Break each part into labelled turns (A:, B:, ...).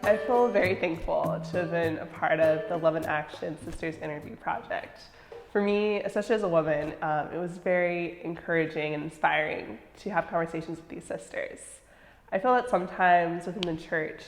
A: I feel very thankful to have been a part of the Love in Action Sisters Interview Project. For me, especially as a woman, it was very encouraging and inspiring to have conversations with these sisters. I feel that sometimes within the church,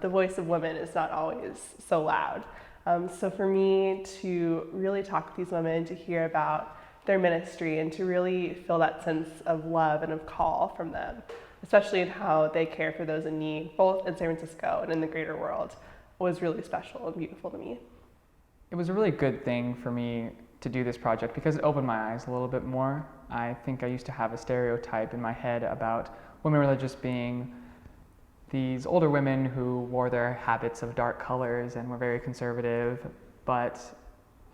A: the voice of women is not always so loud. So for me to really talk with these women, to hear about their ministry and to really feel that sense of love and of call from them, especially in how they care for those in need, both in San Francisco and in the greater world, was really special and beautiful to me.
B: It was a really good thing for me to do this project because it opened my eyes a little bit more. I think I used to have a stereotype in my head about women religious being these older women who wore their habits of dark colors and were very conservative, but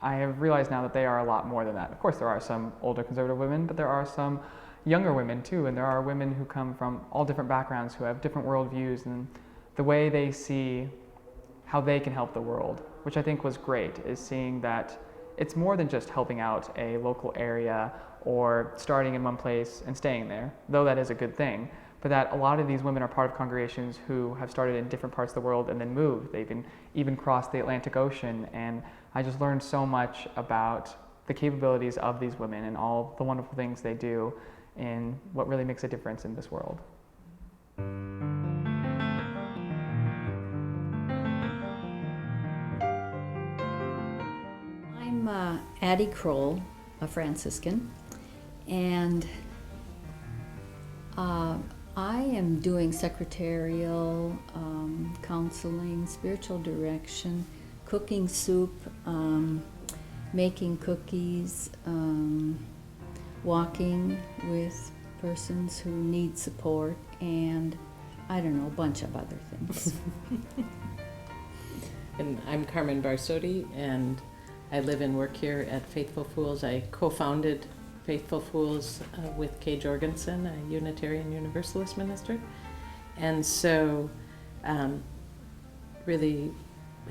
B: I have realized now that they are a lot more than that. Of course, there are some older conservative women, but there are some younger women too, and there are women who come from all different backgrounds, who have different worldviews, and the way they see how they can help the world, which I think was great, is seeing that it's more than just helping out a local area or starting in one place and staying there, though that is a good thing, but that a lot of these women are part of congregations who have started in different parts of the world and then moved. They've even crossed the Atlantic Ocean, and I just learned so much about the capabilities of these women and all the wonderful things they do in what really makes a difference in this world.
C: I'm Addie Kroll, a Franciscan, and I am doing secretarial, counseling, spiritual direction, cooking soup, making cookies, walking with persons who need support, and I don't know, a bunch of other things.
D: And I'm Carmen Barsodi, and I live and work here at Faithful Fools. I co-founded Faithful Fools with Kay Jorgensen, a Unitarian Universalist minister. And so really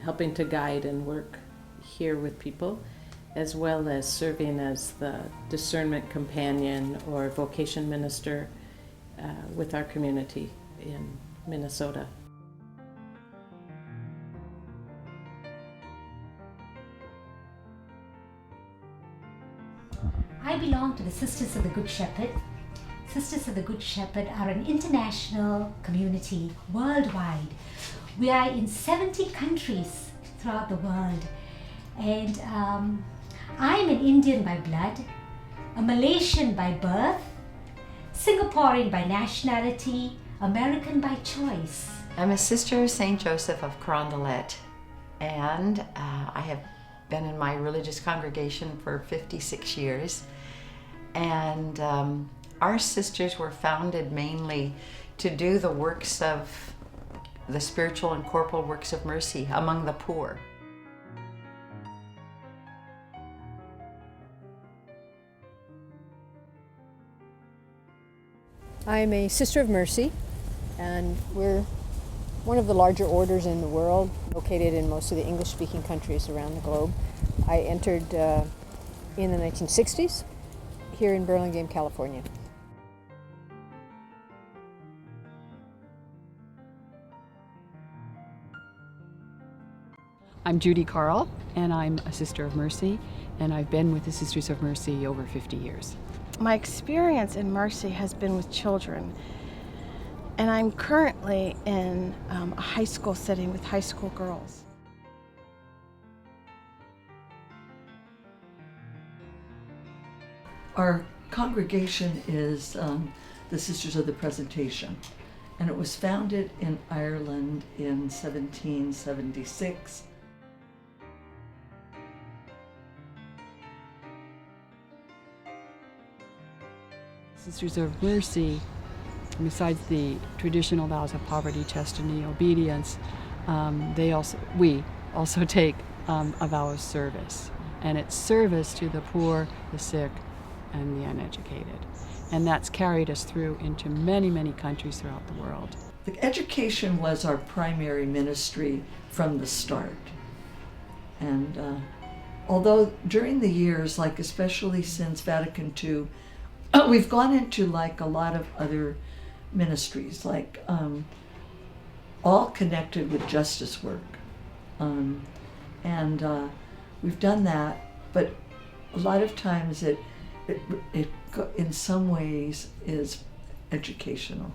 D: helping to guide and work here with people, as well as serving as the discernment companion or vocation minister with our community in Minnesota.
E: I belong to the Sisters of the Good Shepherd. Sisters of the Good Shepherd are an international community worldwide. We are in 70 countries throughout the world. And I'm an Indian by blood, a Malaysian by birth, Singaporean by nationality, American by choice.
F: I'm a sister of St. Joseph of Carondelet, and I have been in my religious congregation for 56 years. And our sisters were founded mainly to do the works of the spiritual and corporal works of mercy among the poor.
G: I'm a Sister of Mercy, and we're one of the larger orders in the world, located in most of the English-speaking countries around the globe. I entered in the 1960s here in Burlingame, California.
H: I'm Judy Carl, and I'm a Sister of Mercy, and I've been with the Sisters of Mercy over 50 years.
I: My experience in Mercy has been with children, and I'm currently in a high school setting with high school girls.
J: Our congregation is the Sisters of the Presentation, and it was founded in Ireland in 1776.
H: Sisters of Mercy, besides the traditional vows of poverty, chastity, obedience, we also take a vow of service, and it's service to the poor, the sick, and the uneducated. And that's carried us through into many, many countries throughout the world.
J: The education was our primary ministry from the start. And although during the years, like especially since Vatican II, we've gone into like a lot of other ministries, like all connected with justice work. We've done that, but a lot of times it in some ways is educational.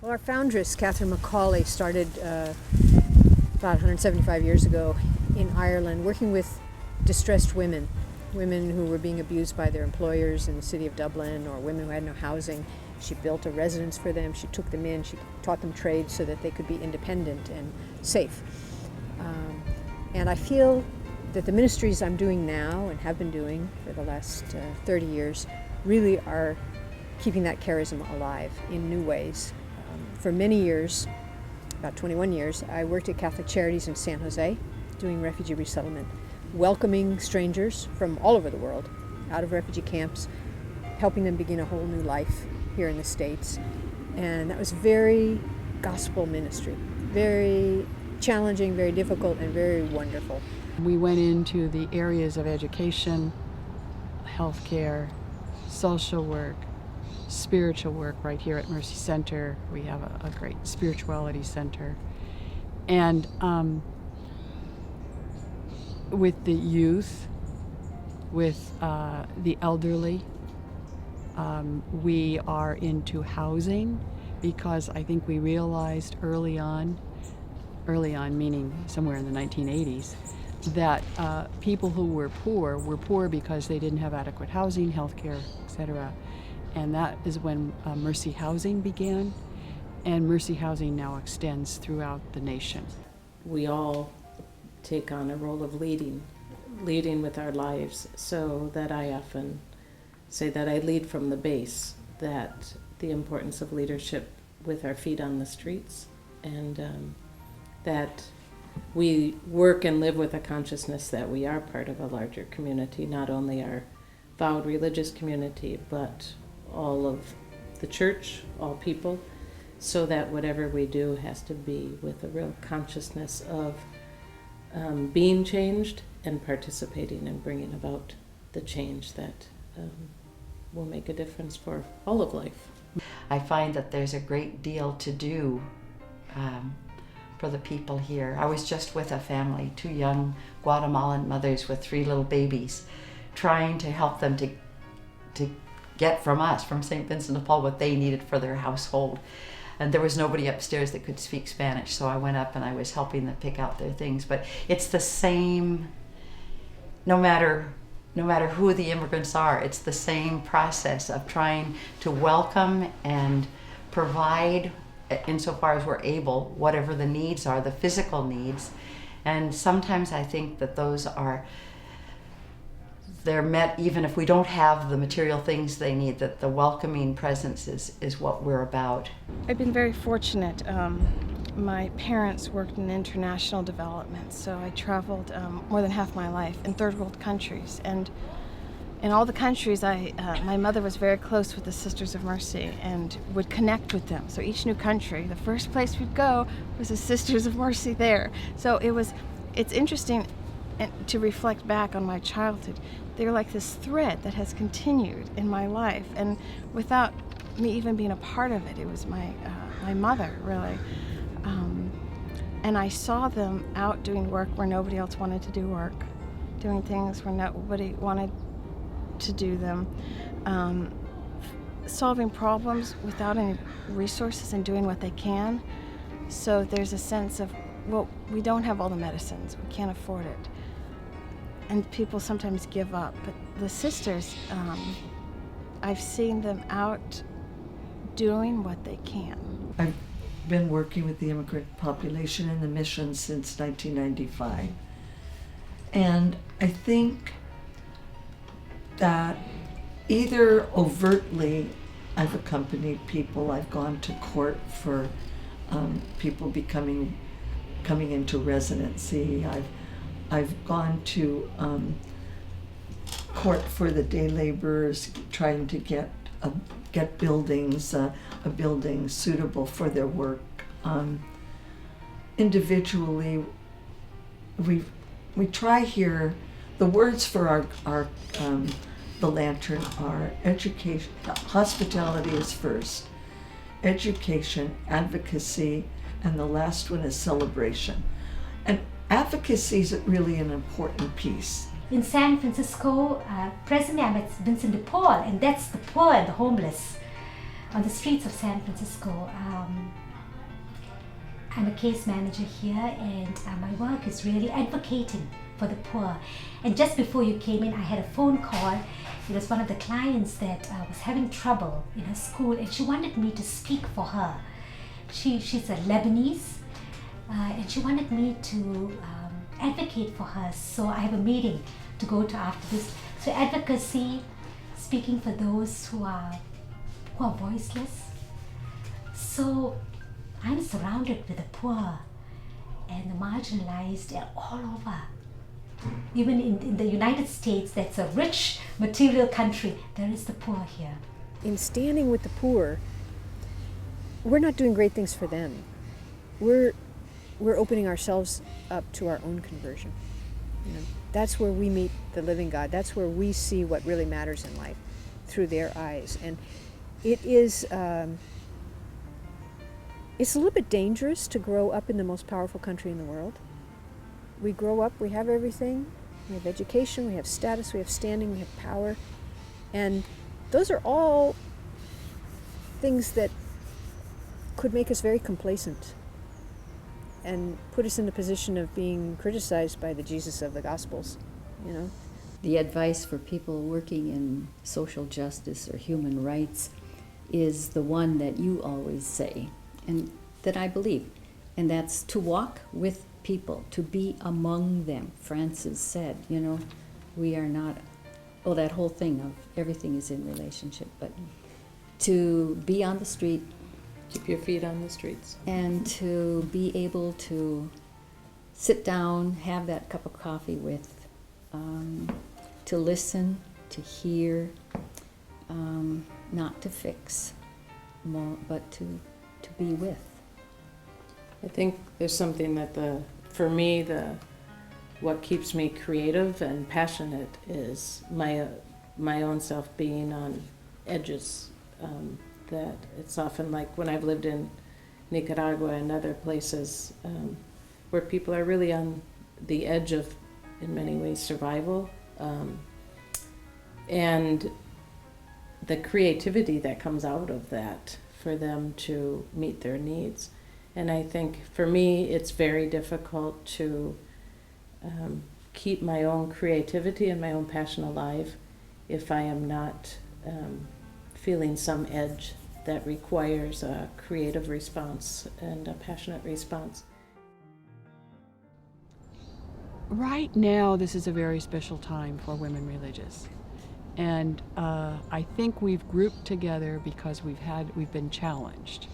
G: Well, our foundress, Catherine Macaulay, started about 175 years ago in Ireland, working with distressed women who were being abused by their employers in the city of Dublin, or women who had no housing. She built a residence for them, she took them in, she taught them trades so that they could be independent and safe. And I feel that the ministries I'm doing now and have been doing for the last 30 years really are keeping that charism alive in new ways. For many years, about 21 years, I worked at Catholic Charities in San Jose doing refugee resettlement, welcoming strangers from all over the world out of refugee camps, helping them begin a whole new life here in the States. And that was very gospel ministry, very challenging, very difficult, and very wonderful.
H: We went into the areas of education, healthcare, social work, spiritual work right here at Mercy Center. We have a great spirituality center. And with the youth, with the elderly, we are into housing because I think we realized early on meaning somewhere in the 1980s, that people who were poor because they didn't have adequate housing, healthcare, etc. And that is when Mercy Housing began, and Mercy Housing now extends throughout the nation.
D: We all take on a role of leading with our lives, so that I often say that I lead from the base, that the importance of leadership with our feet on the streets, and that we work and live with a consciousness that we are part of a larger community, not only our vowed religious community, but all of the church, all people, so that whatever we do has to be with a real consciousness of being changed and participating and bringing about the change that will make a difference for all of life.
F: I find that there's a great deal to do for the people here. I was just with a family, 2 young Guatemalan mothers with 3 little babies, trying to help them to get from us, from St. Vincent de Paul, what they needed for their household. And there was nobody upstairs that could speak Spanish, so I went up and I was helping them pick out their things. But it's the same, no matter who the immigrants are, it's the same process of trying to welcome and provide, insofar as we're able, whatever the needs are, the physical needs. And sometimes I think that they're met even if we don't have the material things they need, that the welcoming presence is what we're about.
I: I've been very fortunate. My parents worked in international development, so I traveled more than half my life in third world countries. And in all the countries, my mother was very close with the Sisters of Mercy and would connect with them. So each new country, the first place we'd go was the Sisters of Mercy there. So it's interesting to reflect back on my childhood. They're like this thread that has continued in my life, and without me even being a part of it, it was my mother, really. And I saw them out doing work where nobody else wanted to do work, doing things where nobody wanted to do them, solving problems without any resources and doing what they can. So there's a sense of, well, we don't have all the medicines, we can't afford it. And people sometimes give up, but the sisters, I've seen them out doing what they can.
J: I've been working with the immigrant population in the mission since 1995. And I think that either overtly I've accompanied people, I've gone to court for people coming into residency, I've gone to court for the day laborers, trying to get buildings, a building suitable for their work. Individually, we try here. The words for our the lantern are education, hospitality is first, education, advocacy, and the last one is celebration. And advocacy is really an important piece.
E: In San Francisco, presently I'm at Vincent de Paul, and that's the poor and the homeless on the streets of San Francisco. I'm a case manager here, and my work is really advocating for the poor. And just before you came in, I had a phone call. It was one of the clients that was having trouble in her school, and she wanted me to speak for her. She's a Lebanese, and she wanted me to advocate for her. So I have a meeting to go to after this. So advocacy, speaking for those who are voiceless. So I'm surrounded with the poor and the marginalized all over. Even in the United States, that's a rich material country, there is the poor here.
G: In standing with the poor, we're not doing great things for them. We're opening ourselves up to our own conversion. You know, that's where we meet the living God. That's where we see what really matters in life through their eyes. And it is, it's a little bit dangerous to grow up in the most powerful country in the world. We grow up, we have everything. We have education, we have status, we have standing, we have power. And those are all things that could make us very complacent and put us in the position of being criticized by the Jesus of the Gospels, you know.
C: The advice for people working in social justice or human rights is the one that you always say, and that I believe, and that's to walk with people, to be among them. Francis said, you know, we are not, well, that whole thing of everything is in relationship, but to be on the street,
D: Keep your feet on the streets.
C: and to be able to sit down, have that cup of coffee with, to listen, to hear, not to fix, more, but to be with.
D: I think there's something that for me, what keeps me creative and passionate is my own self being on edges. That it's often like when I've lived in Nicaragua and other places where people are really on the edge of, in many ways, survival. And the creativity that comes out of that for them to meet their needs. And I think for me, it's very difficult to keep my own creativity and my own passion alive if I am not feeling some edge that requires a creative response and a passionate response.
H: Right now, this is a very special time for women religious. And I think we've grouped together because we've been challenged.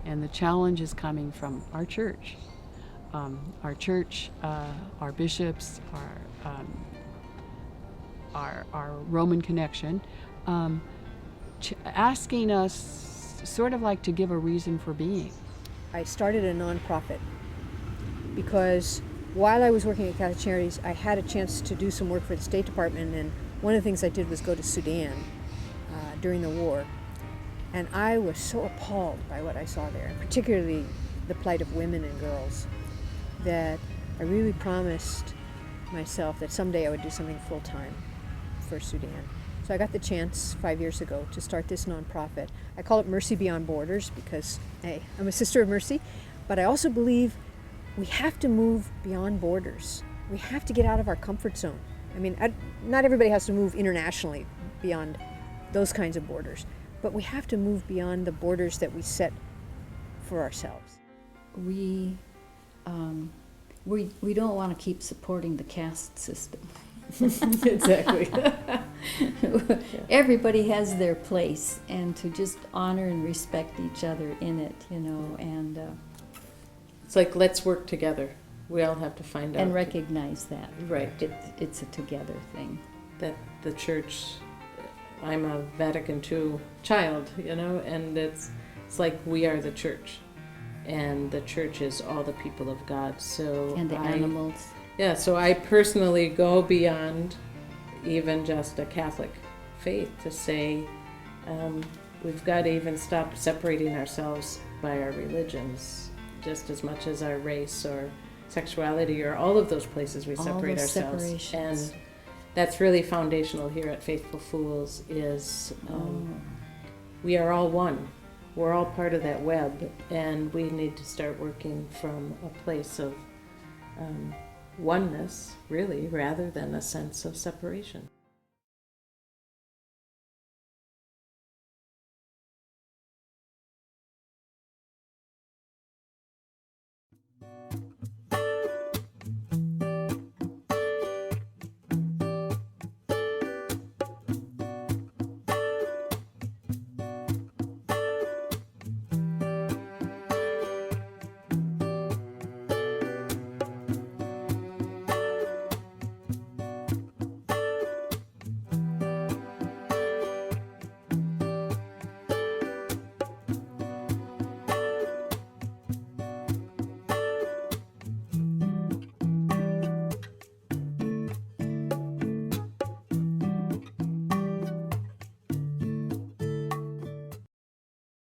H: And the challenge is coming from our church. Our bishops, our Roman connection, asking us sort of like to give a reason for being.
G: I started a nonprofit because while I was working at Catholic Charities, I had a chance to do some work for the State Department, and one of the things I did was go to Sudan during the war. And I was so appalled by what I saw there, and particularly the plight of women and girls, that I really promised myself that someday I would do something full-time for Sudan. So I got the chance 5 years ago to start this nonprofit. I call it Mercy Beyond Borders because, hey, I'm a sister of mercy, but I also believe we have to move beyond borders. We have to get out of our comfort zone. I mean, not everybody has to move internationally beyond those kinds of borders, but we have to move beyond the borders that we set for ourselves.
C: We don't want to keep supporting the caste system. Exactly. Everybody has their place, and to just honor and respect each other in it, you know, and
D: It's like, let's work together. We all have to find out.
C: and recognize that.
D: Right.
C: It's a together thing.
D: That the church, I'm a Vatican II child, you know, and it's like we are the church. And the church is all the people of God. So
C: And the animals.
D: Yeah, so I personally go beyond even just a Catholic faith to say we've got to even stop separating ourselves by our religions just as much as our race or sexuality or all of those places we
C: All
D: separate
C: those
D: ourselves.
C: separations.
D: And that's really foundational here at Faithful Fools is we are all one. We're all part of that web, and we need to start working from a place of oneness, really, rather than a sense of separation.